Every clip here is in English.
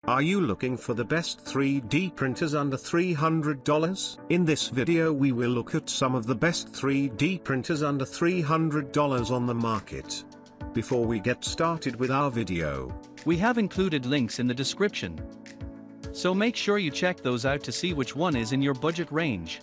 Are you looking for the best 3D printers under $300? In this video we will look at some of the best 3D printers under $300 on the market. Before we get started with our video, we have included links in the description, so make sure you check those out to see which one is in your budget range.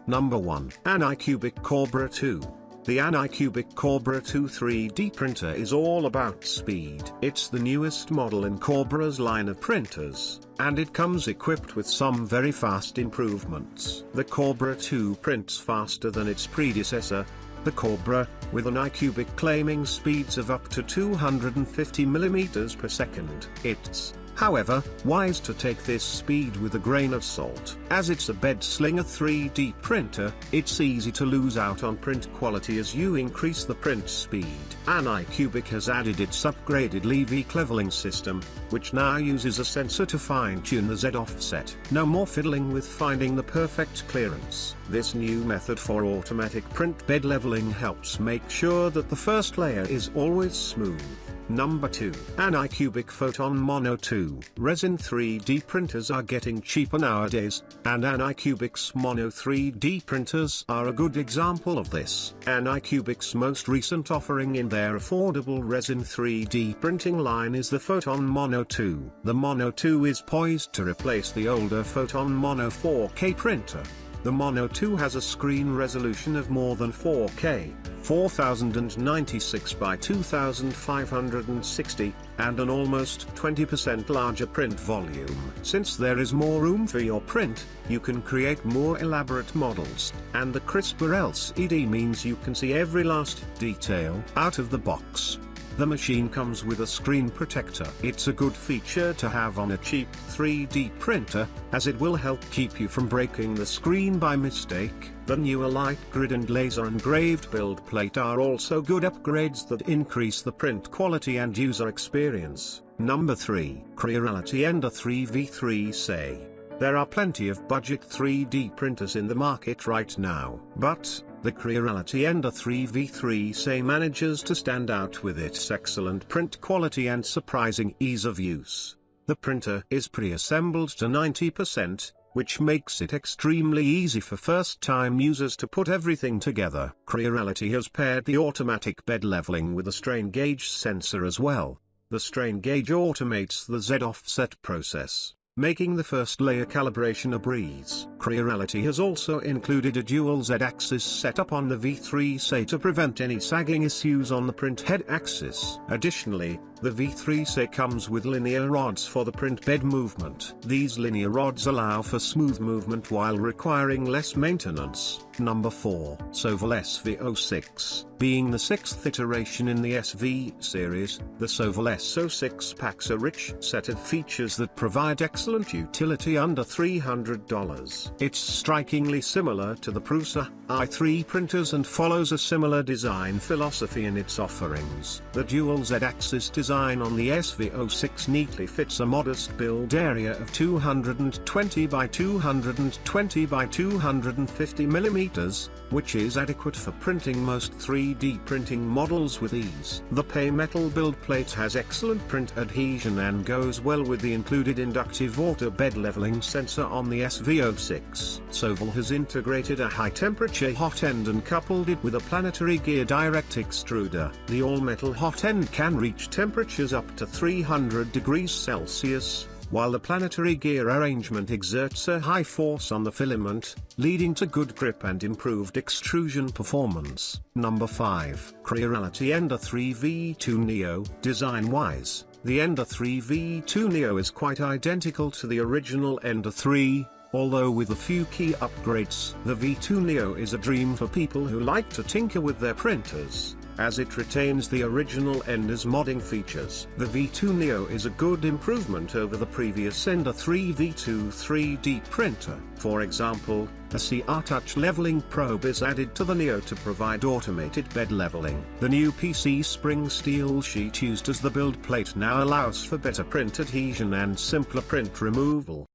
Number 1. Anycubic Kobra 2. The Anycubic Kobra 2 3D printer is all about speed. It's the newest model in Kobra's line of printers, and it comes equipped with some very fast improvements. The Kobra 2 prints faster than its predecessor, the Kobra, with an Anycubic claiming speeds of up to 250 mm per second. It's, however, wise to take this speed with a grain of salt. As it's a bed-slinger 3D printer, it's easy to lose out on print quality as you increase the print speed. Anycubic has added its upgraded lever leveling system, which now uses a sensor to fine-tune the Z offset. No more fiddling with finding the perfect clearance. This new method for automatic print bed leveling helps make sure that the first layer is always smooth. Number 2. Anycubic Photon Mono 2. Resin 3D printers are getting cheaper nowadays, and Anycubic's Mono 3D printers are a good example of this. Anycubic's most recent offering in their affordable resin 3D printing line is the Photon Mono 2. The Mono 2 is poised to replace the older Photon Mono 4K printer. The Mono 2 has a screen resolution of more than 4K, 4096 by 2560, and an almost 20% larger print volume. Since there is more room for your print, you can create more elaborate models, and the crisper LCD means you can see every last detail out of the box. The machine comes with a screen protector. It's a good feature to have on a cheap 3D printer, as it will help keep you from breaking the screen by mistake. The newer light grid and laser engraved build plate are also good upgrades that increase the print quality and user experience. Number 3. Creality Ender 3v3. There are plenty of budget 3D printers in the market right now, but the Creality Ender 3v3 manages to stand out with its excellent print quality and surprising ease of use. The printer is pre-assembled to 90%, which makes it extremely easy for first-time users to put everything together. Creality has paired the automatic bed leveling with a strain gauge sensor as well. The strain gauge automates the Z offset process, making the first layer calibration a breeze. Creality has also included a dual Z-axis setup on the V3 to prevent any sagging issues on the print head axis. Additionally, the V3 comes with linear rods for the print bed movement. These linear rods allow for smooth movement while requiring less maintenance. Number 4. Sovol SV06. Being the 6th iteration in the SV series, the Sovol SV06 packs a rich set of features that provide excellent utility under $300. It's strikingly similar to the Prusa i3 printers and follows a similar design philosophy in its offerings. The dual Z-axis design on the SV06 neatly fits a modest build area of 220 by 220 by 250 mm, which is adequate for printing most 3D printing models with ease. The pay metal build plate has excellent print adhesion and goes well with the included inductive auto bed leveling sensor on the SV06. Sovol has integrated a high-temperature hot end and coupled it with a planetary gear direct extruder. The all-metal hot end can reach temperatures up to 300 degrees Celsius, while the planetary gear arrangement exerts a high force on the filament, leading to good grip and improved extrusion performance. Number 5. Creality Ender 3v2 Neo. Design-wise, the Ender 3v2 Neo is quite identical to the original Ender 3, although with a few key upgrades. The V2 Neo is a dream for people who like to tinker with their printers, as it retains the original Ender's modding features. The V2 Neo is a good improvement over the previous Ender 3v2 3D printer. For example, a CR touch leveling probe is added to the Neo to provide automated bed leveling. The new PC spring steel sheet used as the build plate now allows for better print adhesion and simpler print removal.